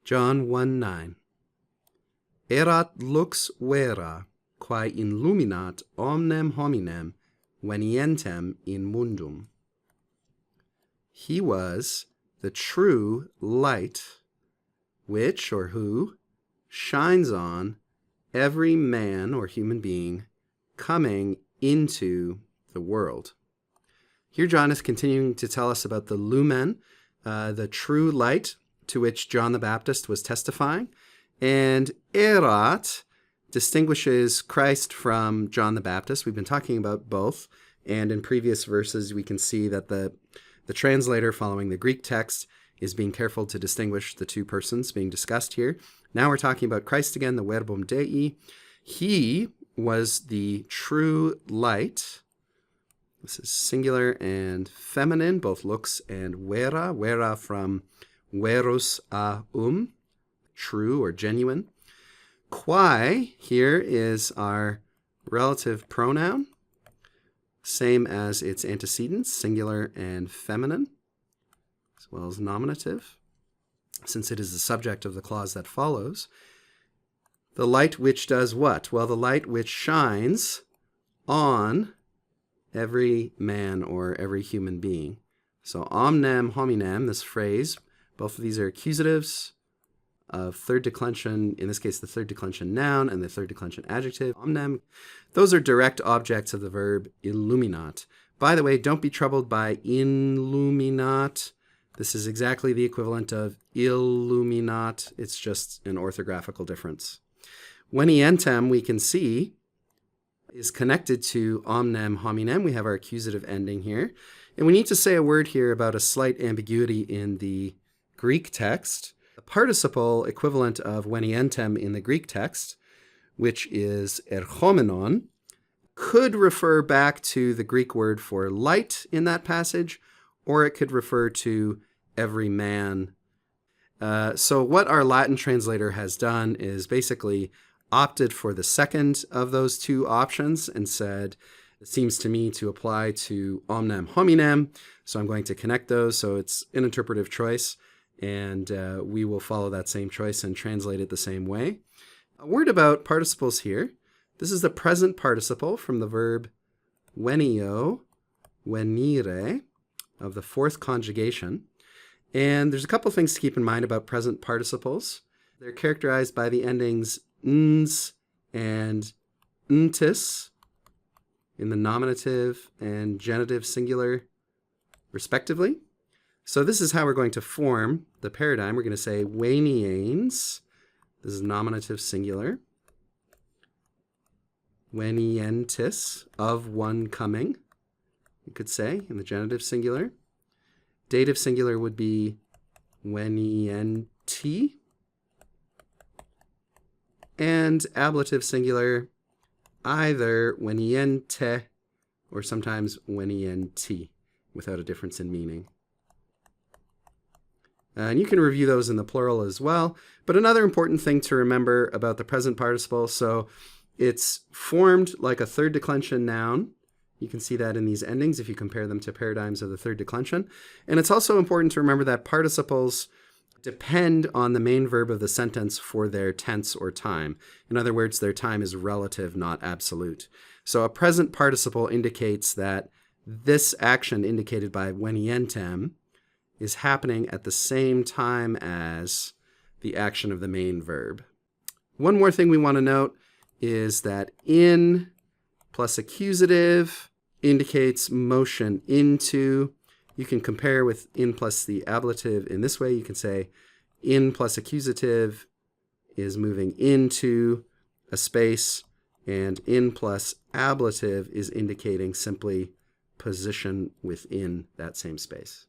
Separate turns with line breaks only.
John 1:9. Erat lux vera, quae illuminat omnem hominem venientem in mundum. He was the true light, which, or who, shines on every man or human being coming into the world. Here John is continuing to tell us about the lumen, the true light to which John the Baptist was testifying. And erat distinguishes Christ from John the Baptist. We've been talking about both. And in previous verses, we can see that the translator following the Greek text is being careful to distinguish the two persons being discussed here. Now we're talking about Christ again, the Verbum Dei. He was the true light. This is singular and feminine, both lux and vera. Vera from verus a true or genuine. Quae here is our relative pronoun, same as its antecedents, singular and feminine, as well as nominative, since it is the subject of the clause that follows. The light which does what? Well, the light which shines on every man or every human being. So omnem hominem, this phrase, both of these are accusatives of third declension, in this case the third declension noun and the third declension adjective, omnem. Those are direct objects of the verb illuminat. By the way, don't be troubled by illuminat. This is exactly the equivalent of illuminat. It's just an orthographical difference. Venientem, we can see, is connected to omnem hominem. We have our accusative ending here. And we need to say a word here about a slight ambiguity in the Greek text. The participle equivalent of venientem in the Greek text, which is erchomenon, could refer back to the Greek word for light in that passage, or it could refer to every man. So what our Latin translator has done is basically opted for the second of those two options and said, it seems to me to apply to omnem hominem, so I'm going to connect those. So it's an interpretive choice, and we will follow that same choice and translate it the same way. A word about participles here. This is the present participle from the verb venio, venire, of the fourth conjugation. And there's a couple things to keep in mind about present participles. They're characterized by the endings ns and ntis in the nominative and genitive singular, respectively. So this is how we're going to form the paradigm. We're going to say venienes. This is nominative singular. Venientis, of one coming, you could say, in the genitive singular. Dative singular would be venienti. And ablative singular, either veniente or sometimes venienti, without a difference in meaning. And you can review those in the plural as well. But another important thing to remember about the present participle, so it's formed like a third declension noun. You can see that in these endings if you compare them to paradigms of the third declension. And it's also important to remember that participles depend on the main verb of the sentence for their tense or time. In other words, their time is relative, not absolute. So a present participle indicates that this action indicated by venientem is happening at the same time as the action of the main verb. One more thing we want to note is that in plus accusative indicates motion into. You can compare with in plus the ablative in this way. You can say in plus accusative is moving into a space, and in plus ablative is indicating simply position within that same space.